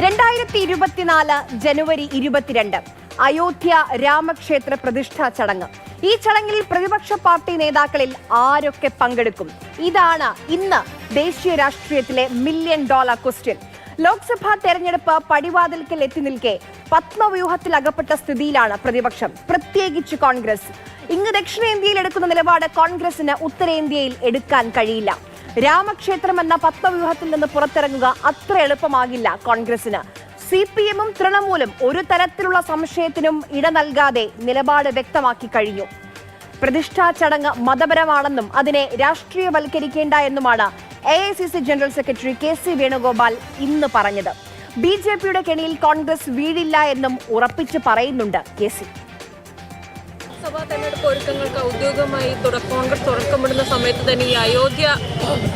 2024 ജനുവരി 22 അയോധ്യ രാമക്ഷേത്ര പ്രതിഷ്ഠാ ചടങ്ങ്. ഈ ചടങ്ങിൽ പ്രതിപക്ഷ പാർട്ടി നേതാക്കളിൽ ആരൊക്കെ പങ്കെടുക്കും? ഇതാണ് ഇന്ന് ദേശീയ രാഷ്ട്രീയത്തിലെ $1 മില്യൺ ക്വസ്റ്റ്യൻ. ലോക്സഭാ തെരഞ്ഞെടുപ്പ് പടിവാതിൽക്കൽ എത്തി നിൽക്കെ പത്മവ്യൂഹത്തിൽ അകപ്പെട്ട സ്ഥിതിയിലാണ് പ്രതിപക്ഷം, പ്രത്യേകിച്ച് കോൺഗ്രസ്. ഇങ്ങ് ദക്ഷിണേന്ത്യയിൽ എടുക്കുന്ന നിലപാട് കോൺഗ്രസിന് ഉത്തരേന്ത്യയിൽ എടുക്കാൻ കഴിയില്ല. രാമക്ഷേത്രം എന്ന പത്മവ്യൂഹത്തിൽ നിന്ന് പുറത്തിറങ്ങുക അത്ര എളുപ്പമാകില്ല കോൺഗ്രസിന്. CPM-ഉം തൃണമൂലും ഒരു തരത്തിലുള്ള സംശയത്തിനും ഇട നൽകാതെ നിലപാട് വ്യക്തമാക്കി കഴിഞ്ഞു. പ്രതിഷ്ഠാ ചടങ്ങ് മതപരമാണെന്നും അതിനെ രാഷ്ട്രീയവൽക്കരിക്കേണ്ട എന്നുമാണ് AICC general secretary KC Venugopal ഇന്ന് പറഞ്ഞത്. BJP-യുടെ കെണിയിൽ കോൺഗ്രസ് വീഴില്ല എന്നും ഉറപ്പിച്ചു പറയുന്നുണ്ട് KC. ലോക്സഭാ തെരഞ്ഞെടുപ്പ് ഒരുക്കങ്ങൾക്ക് ഔദ്യോഗികമായി കോൺഗ്രസ് തുടക്കമിടുന്ന സമയത്ത് തന്നെ ഈ അയോധ്യ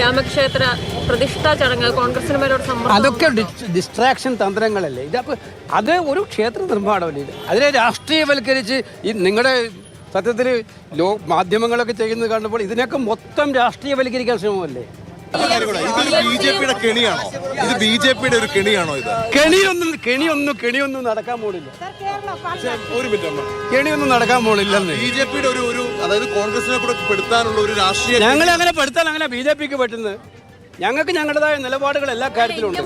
രാമക്ഷേത്ര പ്രതിഷ്ഠാ ചടങ്ങ് കോൺഗ്രസിന് മേലോട് അതൊക്കെ ഡിസ്ട്രാക്ഷൻ തന്ത്രങ്ങളല്ലേ. ഇതപ്പോൾ അത് ഒരു ക്ഷേത്ര നിർമ്മാണമല്ലേ, ഇത് അതിനെ രാഷ്ട്രീയവൽക്കരിച്ച് ഈ നിങ്ങളുടെ സത്യത്തിൽ മാധ്യമങ്ങളൊക്കെ ചെയ്യുന്നത് കണ്ടപ്പോൾ ഇതിനൊക്കെ മൊത്തം രാഷ്ട്രീയവൽക്കരിക്കാൻ ശ്രമമല്ലേ. ബിജെപിയുടെ കെണിയാണോ ഇത്? ബിജെപിയുടെ ഒരു കെണിയാണോ ഇത്? കെണിയൊന്നും നടക്കാൻ പോണില്ല. ഒരു മിനിറ്റ്, കെണിയൊന്നും നടക്കാൻ പോണില്ലെന്ന്. ബിജെപിയുടെ ഒരു അതായത് കോൺഗ്രസിനെ കൂടെ പെടുത്താനുള്ള ഒരു രാഷ്ട്രീയ ഞങ്ങൾ അങ്ങനെ പെടുത്താൻ അങ്ങനെ BJP-ക്ക് പറ്റുന്നത്. ഞങ്ങൾക്ക് ഞങ്ങളുടേതായ നിലപാടുകൾ എല്ലാ കാര്യത്തിലുണ്ട്.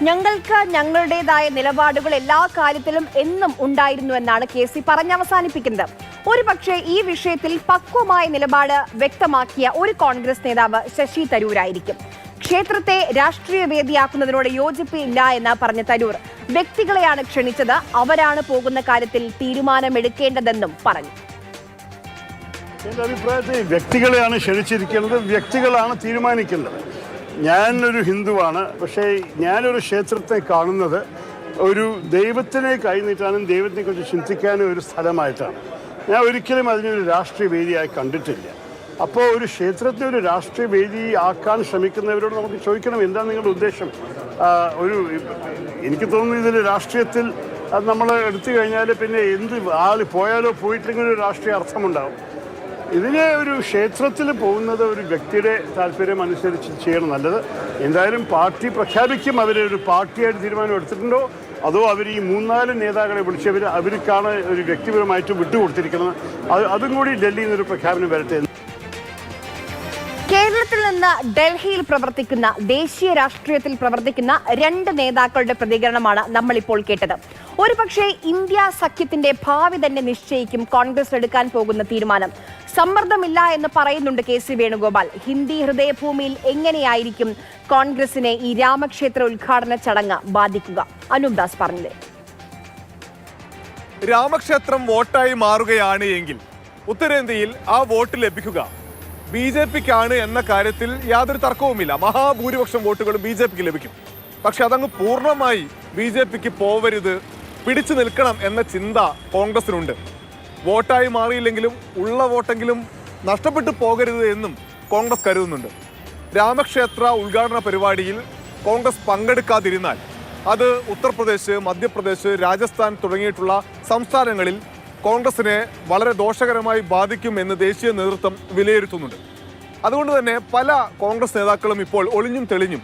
ഞങ്ങൾക്ക് ഞങ്ങളുടേതായ നിലപാടുകൾ എല്ലാ കാര്യത്തിലും എന്നും ഉണ്ടായിരുന്നു എന്നാണ് KC പറഞ്ഞവസാനിപ്പിക്കുന്നത്. ഒരു പക്ഷേ ഈ വിഷയത്തിൽ പക്വമായ നിലപാട് വ്യക്തമാക്കിയ ഒരു കോൺഗ്രസ് നേതാവ് ശശി തരൂരായിരിക്കും. ക്ഷേത്രത്തെ രാഷ്ട്രീയ വേദിയാക്കുന്നതിനോട് യോജിപ്പില്ല എന്ന് പറഞ്ഞ തരൂർ വ്യക്തികളെയാണ് ക്ഷണിച്ചത്, അവരാണ് പോകുന്ന കാര്യത്തിൽ തീരുമാനമെടുക്കേണ്ടതെന്നും പറഞ്ഞു. എൻ്റെ അഭിപ്രായത്തിൽ വ്യക്തികളെയാണ് ക്ഷണിച്ചിരിക്കുന്നത്, വ്യക്തികളാണ് തീരുമാനിക്കേണ്ടത്. ഞാനൊരു ഹിന്ദുവാണ്, പക്ഷേ ഞാനൊരു ക്ഷേത്രത്തെ കാണുന്നത് ഒരു ദൈവത്തിനെ കൈനീട്ടാനും ദൈവത്തെക്കുറിച്ച് ചിന്തിക്കാനും ഒരു സ്ഥലമായിട്ടാണ്. ഞാൻ ഒരിക്കലും അതിനൊരു രാഷ്ട്രീയ വേദിയായി കണ്ടിട്ടില്ല. അപ്പോൾ ഒരു ക്ഷേത്രത്തെ ഒരു രാഷ്ട്രീയ വേദി ആക്കാൻ ശ്രമിക്കുന്നവരോട് നമുക്ക് ചോദിക്കണം, എന്താണ് നിങ്ങളുടെ ഉദ്ദേശം? എനിക്ക് തോന്നുന്നു ഇതിൽ രാഷ്ട്രീയത്തിൽ നമ്മൾ എടുത്തു കഴിഞ്ഞാൽ പിന്നെ എന്ത് ആൾ പോയാലോ പോയിട്ടില്ലെങ്കിൽ ഒരു രാഷ്ട്രീയ അർത്ഥമുണ്ടാവും. ഇതിനെ ഒരു ക്ഷേത്രത്തിൽ പോകുന്നത് ഒരു വ്യക്തിയുടെ താല്പര്യം അനുസരിച്ച് ചെയ്യണം നല്ലത്. എന്തായാലും പാർട്ടി പ്രഖ്യാപിക്കും അവരെ ഒരു പാർട്ടിയായിട്ട് തീരുമാനം എടുത്തിട്ടുണ്ടോ അതോ അവർ ഈ 3-4 നേതാക്കളെ വിളിച്ചവർ അവർക്കാണ് ഒരു വ്യക്തിപരമായിട്ട് വിട്ടുകൊടുത്തിരിക്കുന്നത്. അതും കൂടി ഡൽഹിയിൽ നിന്നൊരു പ്രഖ്യാപനം വരട്ടെ. കേരളത്തിൽ നിന്ന് ഡൽഹിയിൽ പ്രവർത്തിക്കുന്ന, ദേശീയ രാഷ്ട്രീയത്തിൽ പ്രവർത്തിക്കുന്ന 2 നേതാക്കളുടെ പ്രതികരണമാണ് നമ്മളിപ്പോൾ കേട്ടത്. ഒരുപക്ഷെ ഇന്ത്യ സഖ്യത്തിന്റെ ഭാവി തന്നെ നിശ്ചയിക്കും കോൺഗ്രസ് എടുക്കാൻ പോകുന്ന തീരുമാനം. സമ്മർദ്ദമില്ല എന്ന് പറയുന്നുണ്ട് KC വേണുഗോപാൽ. ഹിന്ദി ഹൃദയഭൂമിയിൽ എങ്ങനെയായിരിക്കും കോൺഗ്രസിനെ ഈ രാമക്ഷേത്ര ഉദ്ഘാടന ചടങ്ങ് ബാധിക്കുക? അനൂപ് ദാസ് പറഞ്ഞത്. രാമക്ഷേത്രം വോട്ടായി മാറുകയാണ് എങ്കിൽ ഉത്തരേന്ത്യയിൽ ആ വോട്ട് ലഭിക്കുക BJP-ക്കാണ് എന്ന കാര്യത്തിൽ യാതൊരു തർക്കവുമില്ല. മഹാഭൂരിപക്ഷം വോട്ടുകളും BJP-ക്ക് ലഭിക്കും. പക്ഷെ അതങ്ങ് പൂർണ്ണമായി BJP-ക്ക് പോവരുത്, പിടിച്ചു നിൽക്കണം എന്ന ചിന്ത കോൺഗ്രസിനുണ്ട്. വോട്ടായി മാറിയില്ലെങ്കിലും ഉള്ള വോട്ടെങ്കിലും നഷ്ടപ്പെട്ടു പോകരുത് എന്നും കോൺഗ്രസ് കരുതുന്നുണ്ട്. രാമക്ഷേത്ര ഉദ്ഘാടന പരിപാടിയിൽ കോൺഗ്രസ് പങ്കെടുക്കാതിരുന്നാൽ അത് ഉത്തർപ്രദേശ്, മധ്യപ്രദേശ്, രാജസ്ഥാൻ തുടങ്ങിയിട്ടുള്ള സംസ്ഥാനങ്ങളിൽ കോൺഗ്രസിനെ വളരെ ദോഷകരമായി ബാധിക്കുമെന്ന് ദേശീയ നേതൃത്വം വിലയിരുത്തുന്നുണ്ട്. അതുകൊണ്ട് തന്നെ പല കോൺഗ്രസ് നേതാക്കളും ഇപ്പോൾ ഒളിഞ്ഞും തെളിഞ്ഞും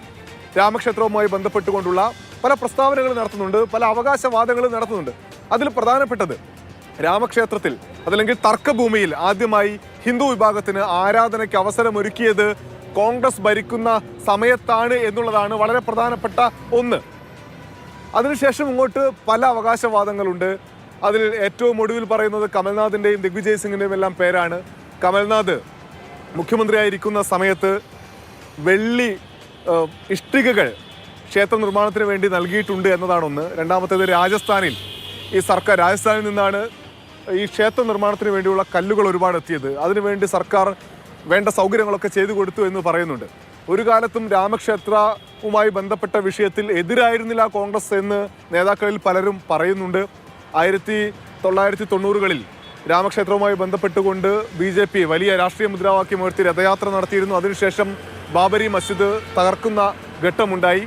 രാമക്ഷേത്രവുമായി ബന്ധപ്പെട്ടുകൊണ്ടുള്ള പല പ്രസ്താവനകൾ നടത്തുന്നുണ്ട്, പല അവകാശവാദങ്ങളും നടത്തുന്നുണ്ട്. അതിൽ പ്രധാനപ്പെട്ടത് രാമക്ഷേത്രത്തിൽ അതല്ലെങ്കിൽ തർക്കഭൂമിയിൽ ആദ്യമായി ഹിന്ദു വിഭാഗത്തിന് ആരാധനയ്ക്ക് അവസരമൊരുക്കിയത് കോൺഗ്രസ് ഭരിക്കുന്ന സമയത്താണ് എന്നുള്ളതാണ് വളരെ പ്രധാനപ്പെട്ട ഒന്ന്. അതിനുശേഷം ഇങ്ങോട്ട് പല അവകാശവാദങ്ങളുണ്ട്. അതിൽ ഏറ്റവും ഒടുവിൽ പറയുന്നത് കമൽനാഥിൻ്റെയും ദിഗ്വിജയ് സിംഗിൻ്റെയും എല്ലാം പേരാണ്. കമൽനാഥ് മുഖ്യമന്ത്രിയായിരിക്കുന്ന സമയത്ത് വെള്ളി ഇഷ്ടികകൾ ക്ഷേത്ര നിർമ്മാണത്തിന് വേണ്ടി നൽകിയിട്ടുണ്ട് എന്നതാണൊന്ന്. രണ്ടാമത്തേത് രാജസ്ഥാനിൽ രാജസ്ഥാനിൽ നിന്നാണ് ഈ ക്ഷേത്ര നിർമ്മാണത്തിന് വേണ്ടിയുള്ള കല്ലുകൾ ഒരുപാട് എത്തിയത്. അതിനുവേണ്ടി സർക്കാർ വേണ്ട സൗകര്യങ്ങളൊക്കെ ചെയ്തു കൊടുത്തു എന്ന് പറയുന്നുണ്ട്. ഒരു കാലത്തും രാമക്ഷേത്രവുമായി ബന്ധപ്പെട്ട വിഷയത്തിൽ എതിരായിരുന്നില്ല കോൺഗ്രസ് എന്ന് നേതാക്കളിൽ പലരും പറയുന്നുണ്ട്. 1990-കളിൽ രാമക്ഷേത്രവുമായി ബന്ധപ്പെട്ടുകൊണ്ട് BJP വലിയ രാഷ്ട്രീയ മുദ്രാവാക്യം ഉയർത്തി രഥയാത്ര നടത്തിയിരുന്നു. അതിനുശേഷം ബാബരി മസ്ജിദ് തകർക്കുന്ന ഘട്ടമുണ്ടായി.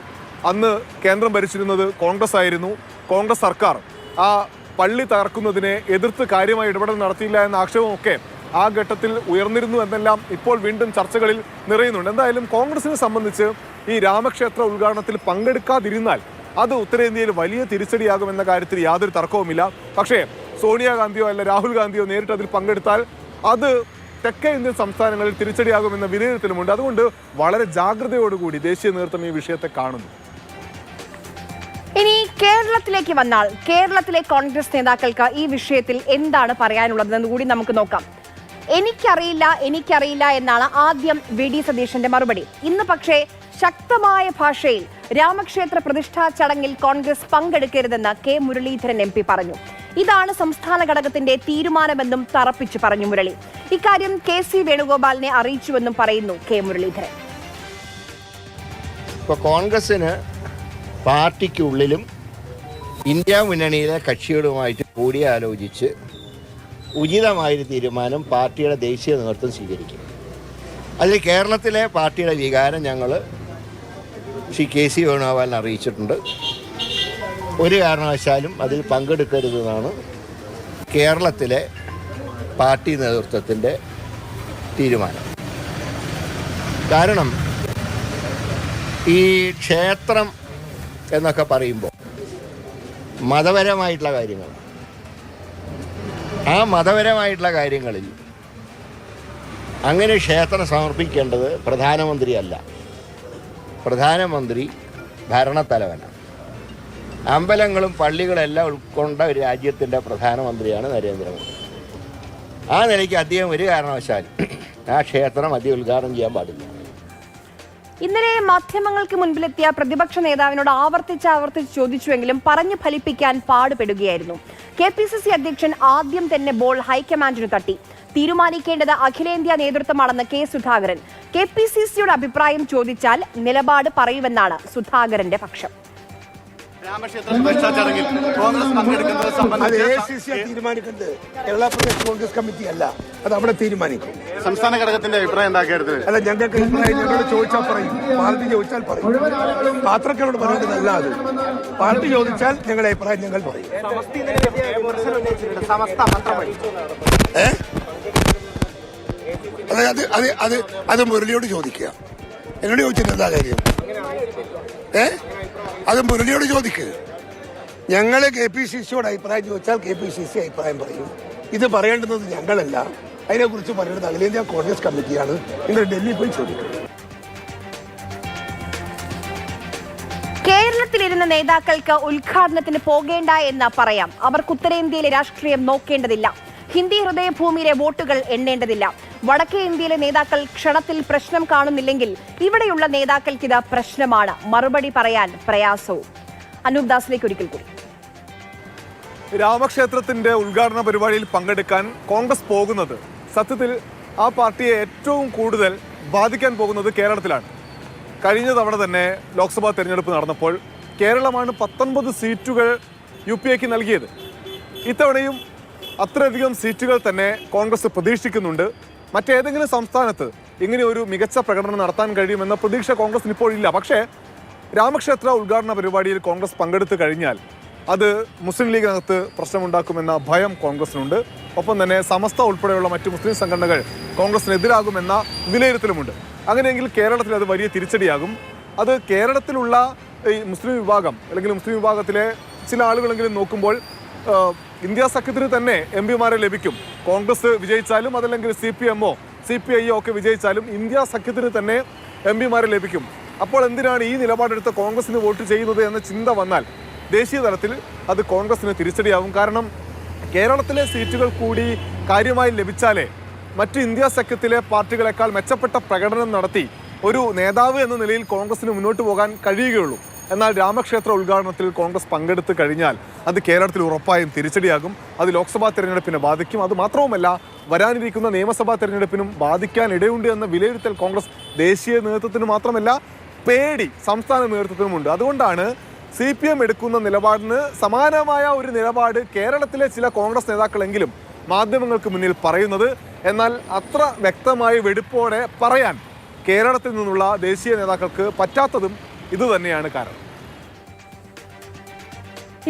അന്ന് കേന്ദ്രം ഭരിച്ചിരുന്നത് കോൺഗ്രസ് ആയിരുന്നു. കോൺഗ്രസ് സർക്കാർ ആ പള്ളി തകർക്കുന്നതിനെ എതിർത്ത് കാര്യമായി ഇടപെടൽ നടത്തിയില്ല എന്ന ആക്ഷേപമൊക്കെ ആ ഘട്ടത്തിൽ ഉയർന്നിരുന്നു എന്നെല്ലാം ഇപ്പോൾ വീണ്ടും ചർച്ചകളിൽ നിറയുന്നുണ്ട്. എന്തായാലും കോൺഗ്രസിനെ സംബന്ധിച്ച് ഈ രാമക്ഷേത്ര ഉദ്ഘാടനത്തിൽ പങ്കെടുക്കാതിരുന്നാൽ അത് ഉത്തരേന്ത്യയിൽ വലിയ തിരിച്ചടിയാകുമെന്ന കാര്യത്തിൽ യാതൊരു തർക്കവുമില്ല. പക്ഷേ സോണിയാഗാന്ധിയോ അല്ല രാഹുൽ ഗാന്ധിയോ നേരിട്ട് അതിൽ പങ്കെടുത്താൽ അത് തെക്കേ ഇന്ത്യൻ സംസ്ഥാനങ്ങളിൽ തിരിച്ചടിയാകുമെന്ന വിലയിരുത്തലുമുണ്ട്. അതുകൊണ്ട് വളരെ ജാഗ്രതയോടുകൂടി ദേശീയ നേതൃത്വം ഈ വിഷയത്തെ കാണുന്നു. ഇനി കേരളത്തിലേക്ക് വന്നാൽ കേരളത്തിലെ കോൺഗ്രസ് നേതാക്കൾക്ക് ഈ വിഷയത്തിൽ എന്താണ് പറയാനുള്ളതെന്ന് കൂടി നമുക്ക് നോക്കാം. എനിക്കറിയില്ല എന്നാണ് ആദ്യം വി ഡി സതീശന്റെ മറുപടി. ഇന്ന് പക്ഷേ ശക്തമായ ഭാഷയിൽ രാമക്ഷേത്ര പ്രതിഷ്ഠാ ചടങ്ങിൽ കോൺഗ്രസ് പങ്കെടുക്കരുതെന്ന് കെ മുരളീധരൻ MP പറഞ്ഞു. ഇതാണ് സംസ്ഥാന ഘടകത്തിന്റെ തീരുമാനമെന്നും തറപ്പിച്ചു പറഞ്ഞു മുരളി. ഇക്കാര്യം KC വേണുഗോപാലിനെ അറിയിച്ചുവെന്നും പറയുന്നു കെ മുരളീധരൻ. ഇപ്പോൾ കോൺഗ്രസിന് പാർട്ടിക്കുള്ളിലും ഇന്ത്യ മുന്നണിയിലെ കക്ഷികളുമായിട്ട് കൂടിയാലോചിച്ച് ഉചിതമായൊരു തീരുമാനം പാർട്ടിയുടെ ദേശീയ നേതൃത്വം സ്വീകരിക്കും. അതിൽ കേരളത്തിലെ പാർട്ടിയുടെ വികാരം ഞങ്ങൾ ശ്രീ KC വേണുഗോപാലിനെ അറിയിച്ചിട്ടുണ്ട്. ഒരു കാരണവശാലും അതിൽ പങ്കെടുക്കരുതെന്നാണ് കേരളത്തിലെ പാർട്ടി നേതൃത്വത്തിൻ്റെ തീരുമാനം. കാരണം ഈ ക്ഷേത്രം എന്നൊക്കെ പറയുമ്പോൾ മതപരമായിട്ടുള്ള കാര്യങ്ങൾ, ആ മതപരമായിട്ടുള്ള കാര്യങ്ങളിൽ അങ്ങനെ ക്ഷേത്രം സമർപ്പിക്കേണ്ടത് പ്രധാനമന്ത്രിയല്ല, പ്രധാനമന്ത്രി ഭരണത്തലവനാണ്. അമ്പലങ്ങളും പള്ളികളെല്ലാം ഉൾക്കൊണ്ട ഒരു രാജ്യത്തിൻ്റെ പ്രധാനമന്ത്രിയാണ് നരേന്ദ്രമോദി. ആ നിലയ്ക്ക് അദ്ദേഹം ഒരു കാരണവശാലും ആ ക്ഷേത്രം അദ്ദേഹം ഉദ്ഘാടനം ചെയ്യാൻ പാടില്ല. ഇന്നലെ മാധ്യമങ്ങൾക്ക് മുൻപിലെത്തിയ പ്രതിപക്ഷ നേതാവിനോട് ആവർത്തിച്ച് ചോദിച്ചുവെങ്കിലും പറഞ്ഞു ഫലിപ്പിക്കാൻ പാടുപെടുകയായിരുന്നു. KPCC അധ്യക്ഷൻ ആദ്യം തന്നെ ബോൾ ഹൈക്കമാൻഡിന് തട്ടി. തീരുമാനിക്കേണ്ടത് അഖിലേന്ത്യാ നേതൃത്വമാണെന്ന് K സുധാകരൻ. KPCCയുടെ അഭിപ്രായം ചോദിച്ചാൽ നിലപാട് പറയുമെന്നാണ് സുധാകരന്റെ പക്ഷം. തീരുമാനിക്കുന്നത് കേരള പ്രദേശ് കോൺഗ്രസ് കമ്മിറ്റി അല്ല, അത് അവിടെ തീരുമാനിക്കും. സംസ്ഥാന ഘടകത്തിന്റെ അഭിപ്രായം എന്താക്കരുത്? അല്ല, ഞങ്ങൾക്ക് അഭിപ്രായം ഞങ്ങളോട് ചോദിച്ചാൽ പറയും, പാർട്ടി ചോദിച്ചാൽ പറയും. പാത്രക്കാരോട് പറയേണ്ടതല്ല അത്. പാർട്ടി ചോദിച്ചാൽ ഞങ്ങളുടെ അഭിപ്രായം ഞങ്ങൾ പറയും. അത് മുരളിയോട് ചോദിക്കുക. എന്നോട് ചോദിച്ചിട്ട് എന്താ കാര്യം? അത് മുരളിയോട് ചോദിക്കുക. ഞങ്ങൾ KPCCയോട് അഭിപ്രായം ചോദിച്ചാൽ KPCC അഭിപ്രായം പറയും. ഇത് പറയേണ്ടുന്നത് ഞങ്ങളല്ല, അതിനെക്കുറിച്ച് പറയേണ്ടത് അഖിലേന്ത്യാ കോൺഗ്രസ് കമ്മിറ്റിയാണ്. നിങ്ങൾ ഡൽഹി പോയി ചോദിക്കുക. കേരളത്തിലിരുന്ന നേതാക്കൾക്ക് ഉദ്ഘാടനത്തിന് പോകേണ്ട എന്ന് പറയാം. അവർക്ക് ഉത്തരേന്ത്യയിലെ രാഷ്ട്രീയം നോക്കേണ്ടതില്ല. ഹിന്ദി ഹൃദയഭൂമിയിലെ വോട്ടുകൾ എണ്ണേണ്ടതില്ല. വടക്കേ ഇന്ത്യയിലെ നേതാക്കൾ ക്ഷണത്തിൽ പ്രശ്നം കാണുന്നില്ലെങ്കിൽ ഇവിടെയുള്ള നേതാക്കൾക്കിത് പ്രശ്നമാണ്. മറുപടി പറയാൻ പ്രയാസവും. അനൂപ് ദാസിലേക്ക് ഒരിക്കൽ കൂടി. രാമക്ഷേത്രത്തിന്റെ ഉദ്ഘാടന പരിപാടിയിൽ പങ്കെടുക്കാൻ കോൺഗ്രസ് പോകുന്നത് സത്യത്തിൽ ആ പാർട്ടിയെ ഏറ്റവും കൂടുതൽ ബാധിക്കാൻ പോകുന്നത് കേരളത്തിലാണ്. കഴിഞ്ഞ തവണ തന്നെ ലോക്സഭാ തെരഞ്ഞെടുപ്പ് നടന്നപ്പോൾ കേരളമാണ് 19 സീറ്റുകൾ UPAക്ക് നൽകിയത്. ഇത്തവണയും അത്രയധികം സീറ്റുകൾ തന്നെ കോൺഗ്രസ് പ്രതീക്ഷിക്കുന്നുണ്ട്. മറ്റേതെങ്കിലും സംസ്ഥാനത്ത് ഇങ്ങനെ ഒരു മികച്ച പ്രകടനം നടത്താൻ കഴിയുമെന്ന പ്രതീക്ഷ കോൺഗ്രസിന് ഇപ്പോൾ ഇല്ല. പക്ഷേ രാമക്ഷേത്ര ഉദ്ഘാടന പരിപാടിയിൽ കോൺഗ്രസ് പങ്കെടുത്തു കഴിഞ്ഞാൽ അത് മുസ്ലിം ലീഗിനകത്ത് പ്രശ്നമുണ്ടാക്കുമെന്ന ഭയം കോൺഗ്രസിനുണ്ട്. ഒപ്പം തന്നെ സമസ്ത ഉൾപ്പെടെയുള്ള മറ്റ് മുസ്ലിം സംഘടനകൾ കോൺഗ്രസിനെതിരാകുമെന്ന വിലയിരുത്തലുമുണ്ട്. അങ്ങനെയെങ്കിൽ കേരളത്തിൽ അത് വലിയ തിരിച്ചടിയാകും. അത് കേരളത്തിലുള്ള ഈ മുസ്ലിം വിഭാഗം അല്ലെങ്കിൽ മുസ്ലിം വിഭാഗത്തിലെ ചില ആളുകളെങ്കിലും നോക്കുമ്പോൾ ഇന്ത്യ സഖ്യത്തിന് തന്നെ MP-മാരെ ലഭിക്കും. കോൺഗ്രസ് വിജയിച്ചാലും അതല്ലെങ്കിൽ CPM-ഓ CPI-ഓ ഒക്കെ വിജയിച്ചാലും ഇന്ത്യ സഖ്യത്തിന് തന്നെ MP-മാരെ ലഭിക്കും. അപ്പോൾ എന്തിനാണ് ഈ നിലപാടെടുത്ത് കോൺഗ്രസിന് വോട്ട് ചെയ്യുന്നത് എന്ന ചിന്ത വന്നാൽ ദേശീയ തലത്തിൽ അത് കോൺഗ്രസിന് തിരിച്ചടിയാവും. കാരണം കേരളത്തിലെ സീറ്റുകൾ കൂടി കാര്യമായി ലഭിച്ചാലേ മറ്റ് ഇന്ത്യ സഖ്യത്തിലെ പാർട്ടികളെക്കാൾ മെച്ചപ്പെട്ട പ്രകടനം നടത്തി ഒരു നേതാവ് എന്ന നിലയിൽ കോൺഗ്രസിന് മുന്നോട്ട് പോകാൻ കഴിയുകയുള്ളൂ. എന്നാൽ രാമക്ഷേത്ര ഉദ്ഘാടനത്തിൽ കോൺഗ്രസ് പങ്കെടുത്തു കഴിഞ്ഞാൽ അത് കേരളത്തിൽ ഉറപ്പായും തിരിച്ചടിയാകും. അത് ലോക്സഭാ തെരഞ്ഞെടുപ്പിനെ ബാധിക്കും. അത് മാത്രവുമല്ല, വരാനിരിക്കുന്ന നിയമസഭാ തെരഞ്ഞെടുപ്പിനും ബാധിക്കാൻ ഇടയുണ്ട് എന്ന വിലയിരുത്തൽ കോൺഗ്രസ് ദേശീയ നേതൃത്വത്തിന് മാത്രമല്ല പേടി സംസ്ഥാന നേതൃത്വത്തിനുമുണ്ട്. അതുകൊണ്ടാണ് CPM എടുക്കുന്ന നിലപാടിന് സമാനമായ ഒരു നിലപാട് കേരളത്തിലെ ചില കോൺഗ്രസ് നേതാക്കളെങ്കിലും മാധ്യമങ്ങൾക്ക് മുന്നിൽ പറയുന്നത്. എന്നാൽ അത്ര വ്യക്തമായി വെടിപ്പോടെ പറയാൻ കേരളത്തിൽ നിന്നുള്ള ദേശീയ നേതാക്കൾക്ക് പറ്റാത്തതും ഇതുതന്നെയാണ് കാരണം.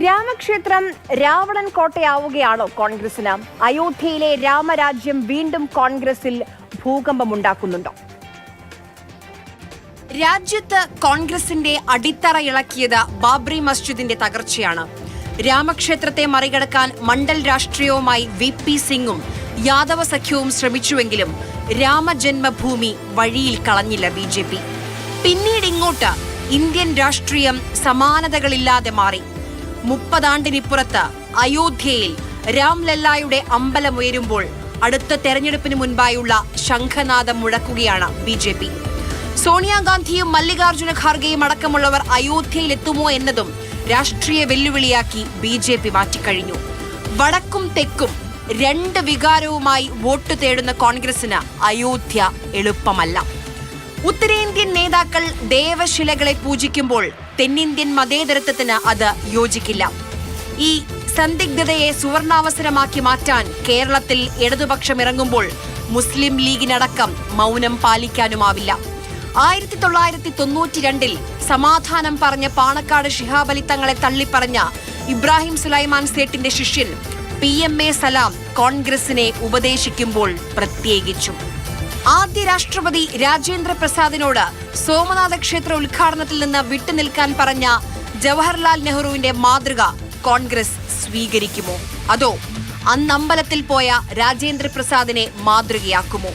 രാമക്ഷേത്രം രാവണൻ കോട്ടയാവുകയാണോ കോൺഗ്രസിന്? അയോധ്യയിലെ രാമരാജ്യം വീണ്ടും കോൺഗ്രസിൽ ഭൂകമ്പമുണ്ടാക്കുന്നുണ്ടോ? രാജ്യത്ത് കോൺഗ്രസിന്റെ അടിത്തറ ഇളക്കിയത് ബാബ്രി മസ്ജിദിന്റെ തകർച്ചയാണ്. രാമക്ഷേത്രത്തെ മറികടക്കാൻ മണ്ഡൽ രാഷ്ട്രീയവുമായി VP സിംഗും യാദവ സഖ്യവും ശ്രമിച്ചുവെങ്കിലും രാമജന്മഭൂമി വഴിയിൽ കളഞ്ഞില്ല BJP. പിന്നീട് ഇങ്ങോട്ട് ഇന്ത്യൻ രാഷ്ട്രീയം സമാനതകളില്ലാതെ മാറി. 30 ആണ്ടിനിപ്പുറത്ത് അയോധ്യയിൽ രാംലല്ലായുടെ അമ്പലമുയരുമ്പോൾ അടുത്ത തെരഞ്ഞെടുപ്പിന് മുൻപായുള്ള ശംഖനാദം മുഴക്കുകയാണ് BJP. സോണിയാഗാന്ധിയും മല്ലികാർജുന ഖാർഗെയും അടക്കമുള്ളവർ അയോധ്യയിലെത്തുമോ എന്നതും രാഷ്ട്രീയ വെല്ലുവിളിയാക്കി BJP മാറ്റിക്കഴിഞ്ഞു. വടക്കും തെക്കും 2 വികാരവുമായി വോട്ട് തേടുന്ന കോൺഗ്രസിന് അയോധ്യ എളുപ്പമല്ല. ഉത്തരേന്ത്യൻ നേതാക്കൾ ദേവശിലകളെ പൂജിക്കുമ്പോൾ തെന്നിന്ത്യൻ മതേതരത്വത്തിന് അത് യോജിക്കില്ല. ഈ സന്ദിഗ്ധതയെ സുവർണാവസരമാക്കി മാറ്റാൻ കേരളത്തിൽ ഇടതുപക്ഷം ഇറങ്ങുമ്പോൾ മുസ്ലിം ലീഗിനടക്കം മൗനം പാലിക്കാനുമാവില്ല. 1992 സമാധാനം പറഞ്ഞ പാണക്കാട് ശിഹാബ് അലി തങ്ങളെ തള്ളിപ്പറഞ്ഞ ഇബ്രാഹിം സുലൈമാൻ സേട്ടിന്റെ ശിഷ്യൻ PMA സലാം കോൺഗ്രസിനെ ഉപദേശിക്കുമ്പോൾ പ്രത്യേകിച്ചും. ആദ്യ രാഷ്ട്രപതി രാജേന്ദ്ര പ്രസാദിനോട് സോമനാഥ ക്ഷേത്ര ഉദ്ഘാടനത്തിൽ നിന്ന് വിട്ടുനിൽക്കാൻ പറഞ്ഞ ജവഹർലാൽ നെഹ്റുവിന്റെ മാതൃക കോൺഗ്രസ് സ്വീകരിക്കുമോ? അതോ അന്നമ്പലത്തിൽ പോയ രാജേന്ദ്ര പ്രസാദിനെ മാതൃകയാക്കുമോ?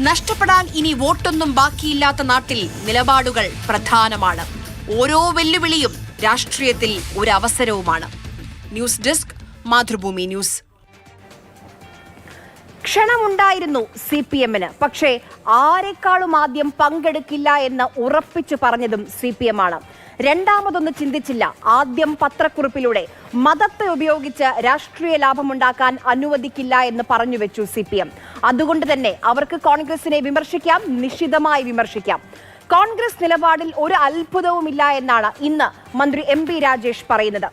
നഷ്ടപ്പെടാൻ ഇനി വോട്ടൊന്നും ബാക്കിയില്ലാത്ത നാട്ടിൽ നിലപാടുകൾ പ്രധാനമാണ്. ഓരോ വെല്ലുവിളിയും രാഷ്ട്രീയത്തിൽ ഒരു അവസരവുമാണ്. News desk, Mathrubhumi news. ക്ഷണമുണ്ടായിരുന്നു CPM-ന്. പക്ഷേ ആരെക്കാളും ആദ്യം പങ്കെടുക്കില്ല എന്ന് ഉറപ്പിച്ചു പറഞ്ഞതും CPM ആണ്. രണ്ടാമതൊന്ന് ചിന്തിച്ചില്ല. ആദ്യം പത്രക്കുറിപ്പിലൂടെ മതത്തെ ഉപയോഗിച്ച് രാഷ്ട്രീയ ലാഭമുണ്ടാക്കാൻ അനുവദിക്കില്ല എന്ന് പറഞ്ഞു വെച്ചു CPM. അതുകൊണ്ട് തന്നെ അവർക്ക് കോൺഗ്രസിനെ വിമർശിക്കാം, നിശിതമായി വിമർശിക്കാം. കോൺഗ്രസ് നിലപാടിൽ ഒരു അത്ഭുതവുമില്ല എന്നാണ് ഇന്ന് മന്ത്രി MP രാജേഷ് പറയുന്നത്.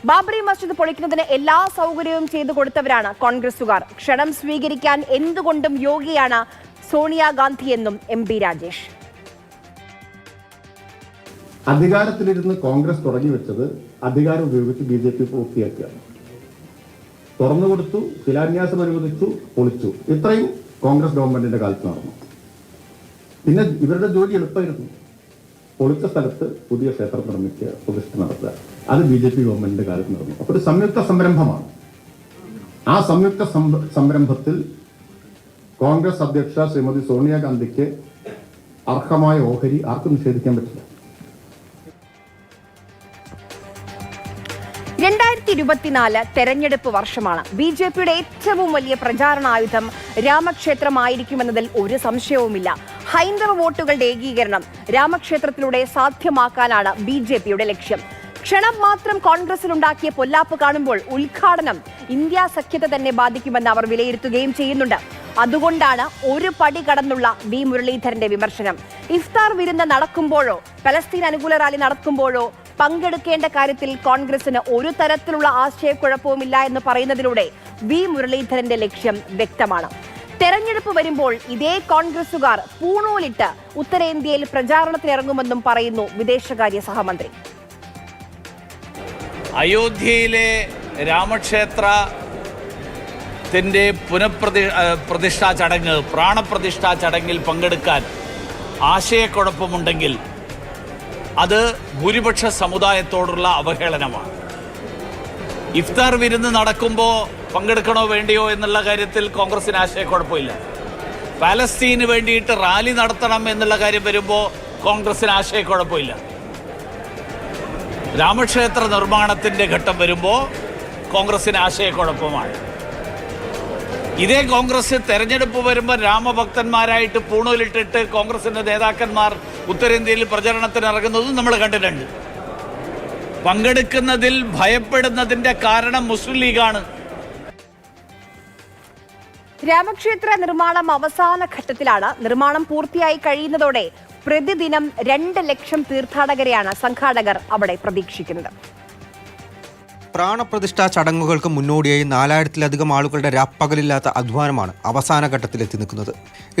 ബാബറി മസ്ജിദ് പൊളിക്കുന്നതിന് എല്ലാ സൗകര്യവും ചെയ്തു കൊടുത്തവരാണ് കോൺഗ്രസുകാർ. ക്ഷണം സ്വീകരിക്കാൻ എന്തുകൊണ്ടും യോഗ്യയാണ് സോണിയാഗാന്ധി എന്നും MP രാജേഷ്. അധികാരത്തിലിരുന്ന് കോൺഗ്രസ് തുടങ്ങി വെച്ചത് അധികാരം ഉപയോഗിച്ച് BJP പൂർത്തിയാക്കുകയാണ്. തുറന്നുകൊടുത്തു, ശിലാന്യാസം അനുവദിച്ചു, പൊളിച്ചു. ഇത്രയും കോൺഗ്രസ് ഗവൺമെന്റിന്റെ കാലത്ത് നടന്നു. പിന്നെ ഇവരുടെ ജോലി എളുപ്പമായിരുന്നു. പൊളിച്ച സ്ഥലത്ത് പുതിയ ക്ഷേത്രം നിർമ്മിക്കുക, പ്രതിഷ്ഠ നടത്തുക. അത് BJP ഗവൺമെന്റിന്റെ കാലത്ത് നടന്നു. അപ്പോൾ ഒരു സംയുക്ത സംരംഭമാണ്. ആ സംയുക്ത സംരംഭത്തിൽ കോൺഗ്രസ് അധ്യക്ഷ ശ്രീമതി സോണിയാഗാന്ധിക്ക് അർഹമായ ഓഹരി ആർക്കും നിഷേധിക്കാൻ പറ്റില്ല. 2024 തെരഞ്ഞെടുപ്പ് വർഷമാണ്. BJPയുടെ ഏറ്റവും വലിയ പ്രചാരണായുധം രാമക്ഷേത്രമായിരിക്കുമെന്നതിൽ ഒരു സംശയവുമില്ല. ഹൈന്ദവ വോട്ടുകളുടെ ഏകീകരണം രാമക്ഷേത്രത്തിലൂടെ സാധ്യമാക്കാനാണ് BJPയുടെ ലക്ഷ്യം. ക്ഷണം മാത്രം കോൺഗ്രസിലുണ്ടാക്കിയ പൊല്ലാപ്പ് കാണുമ്പോൾ ഉദ്ഘാടനം ഇന്ത്യ സഖ്യത്തെ തന്നെ ബാധിക്കുമെന്ന് അവർ വിലയിരുത്തുകയും ചെയ്യുന്നുണ്ട്. അതുകൊണ്ടാണ് ഒരു പടി കടന്നുള്ള V മുരളീധരന്റെ വിമർശനം. ഇഫ്താർ വിരുന്ന് നടക്കുമ്പോഴോ പലസ്തീൻ അനുകൂല റാലി നടക്കുമ്പോഴോ പങ്കെടുക്കേണ്ട കാര്യത്തിൽ കോൺഗ്രസിന് ഒരു തരത്തിലുള്ള ആശയക്കുഴപ്പവുമില്ല എന്ന് പറയുന്നതിലൂടെ V മുരളീധരന്റെ ലക്ഷ്യം വ്യക്തമാണ്. തെരഞ്ഞെടുപ്പ് വരുമ്പോൾ ഇതേ കോൺഗ്രസുകാർ പൂണൂലിട്ട് ഉത്തരേന്ത്യയിൽ പ്രചാരണത്തിനിറങ്ങുമെന്നും പറയുന്നു വിദേശകാര്യ സഹമന്ത്രി. അയോധ്യയിലെ രാമക്ഷേത്രത്തിൻ്റെ പ്രതിഷ്ഠാ ചടങ്ങ്, പ്രാണപ്രതിഷ്ഠാ ചടങ്ങിൽ പങ്കെടുക്കാൻ ആശയക്കുഴപ്പമുണ്ടെങ്കിൽ അത് ഭൂരിപക്ഷ സമുദായത്തോടുള്ള അവഹേളനമാണ്. ഇഫ്താർ വിരുന്ന് നടക്കുമ്പോൾ പങ്കെടുക്കണോ വേണ്ടിയോ എന്നുള്ള കാര്യത്തിൽ കോൺഗ്രസിന് ആശയക്കുഴപ്പമില്ല. പാലസ്തീന് വേണ്ടിയിട്ട് റാലി നടത്തണം എന്നുള്ള കാര്യം വരുമ്പോൾ കോൺഗ്രസിന് ആശയക്കുഴപ്പമില്ല. രാമക്ഷേത്ര നിർമ്മാണത്തിൻ്റെ ഘട്ടം വരുമ്പോൾ കോൺഗ്രസിന് ആശയക്കുഴപ്പമാണ്. ഇതേ കോൺഗ്രസ് തെരഞ്ഞെടുപ്പ് വരുമ്പോൾ രാമഭക്തന്മാരായിട്ട് പൂണൂലിട്ടിട്ട് കോൺഗ്രസിൻ്റെ നേതാക്കന്മാർ ഉത്തരേന്ത്യയിൽ പ്രചരണത്തിന് ഇറങ്ങുന്നതും നമ്മൾ കണ്ടിട്ടുണ്ട്. പങ്കെടുക്കുന്നതിൽ ഭയപ്പെടുന്നതിൻ്റെ കാരണം മുസ്ലിം ലീഗാണ്. രാമക്ഷേത്ര നിർമ്മാണം അവസാന ഘട്ടത്തിലാണ്. നിർമ്മാണം പൂർത്തിയായി കഴിയുന്നതോടെ പ്രതിദിനം 2 ലക്ഷം തീർത്ഥാടകരെയാണ് സംഘാടകർ അവിടെ പ്രതീക്ഷിക്കുന്നത്. പ്രാണപ്രതിഷ്ഠാ ചടങ്ങുകൾക്ക് മുന്നോടിയായി 4000-ലധികം ആളുകളുടെ രാപ്പകലില്ലാത്ത അധ്വാനമാണ് അവസാന ഘട്ടത്തിലെത്തി നിൽക്കുന്നത്.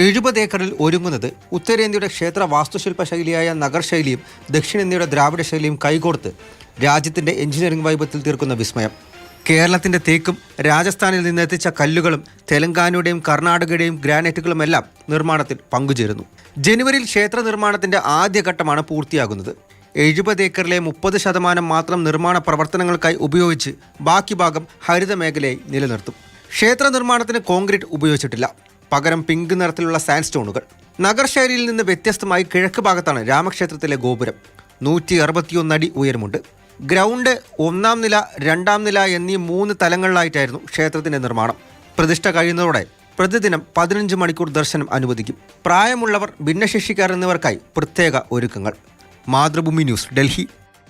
70 ഏക്കറിൽ ഒരുങ്ങുന്നത് ഉത്തരേന്ത്യയുടെ ക്ഷേത്ര വാസ്തുശില്പ ശൈലിയായ നഗർ ശൈലിയും ദക്ഷിണേന്ത്യയുടെ ദ്രാവിഡ ശൈലിയും കൈകോർത്ത് രാജ്യത്തിൻ്റെ എഞ്ചിനീയറിംഗ് വൈഭവത്തിൽ തീർക്കുന്ന വിസ്മയം. കേരളത്തിൻ്റെ തേക്കും രാജസ്ഥാനിൽ നിന്നെത്തിച്ച കല്ലുകളും തെലങ്കാനയുടെയും കർണാടകയുടെയും ഗ്രാനൈറ്റുകളുമെല്ലാം നിർമ്മാണത്തിൽ പങ്കുചേരുന്നു. ജനുവരിയിൽ ക്ഷേത്ര നിർമ്മാണത്തിന്റെ ആദ്യഘട്ടമാണ് പൂർത്തിയാകുന്നത്. 70 ഏക്കറിലെ 30% മാത്രം നിർമ്മാണ പ്രവർത്തനങ്ങൾക്കായി ഉപയോഗിച്ച് ബാക്കി ഭാഗം ഹരിത മേഖലയായി നിലനിർത്തും. ക്ഷേത്ര നിർമ്മാണത്തിന് കോൺക്രീറ്റ് ഉപയോഗിച്ചിട്ടില്ല, പകരം പിങ്ക് നിറത്തിലുള്ള സാൻഡ് സ്റ്റോണുകൾ. നഗർ ശൈലിയിൽ നിന്ന് വ്യത്യസ്തമായി കിഴക്ക് ഭാഗത്താണ് രാമക്ഷേത്രത്തിലെ ഗോപുരം. 161 അടി ഉയരമുണ്ട്. ഗ്രൗണ്ട്, 1-ാം നില, 2-ാം നില എന്നീ 3 തലങ്ങളിലായിട്ടായിരുന്നു ക്ഷേത്രത്തിന്റെ നിർമ്മാണം. പ്രതിഷ്ഠ കഴിയുന്നതോടെ പ്രതിദിനം 15 മണിക്കൂർ ദർശനം അനുവദിക്കും. പ്രായമുള്ളവർ, ഭിന്നശേഷിക്കാർ എന്നിവർക്കായി പ്രത്യേക ഒരുക്കങ്ങൾ. മാതൃഭൂമി ന്യൂസ്, ഡൽഹി.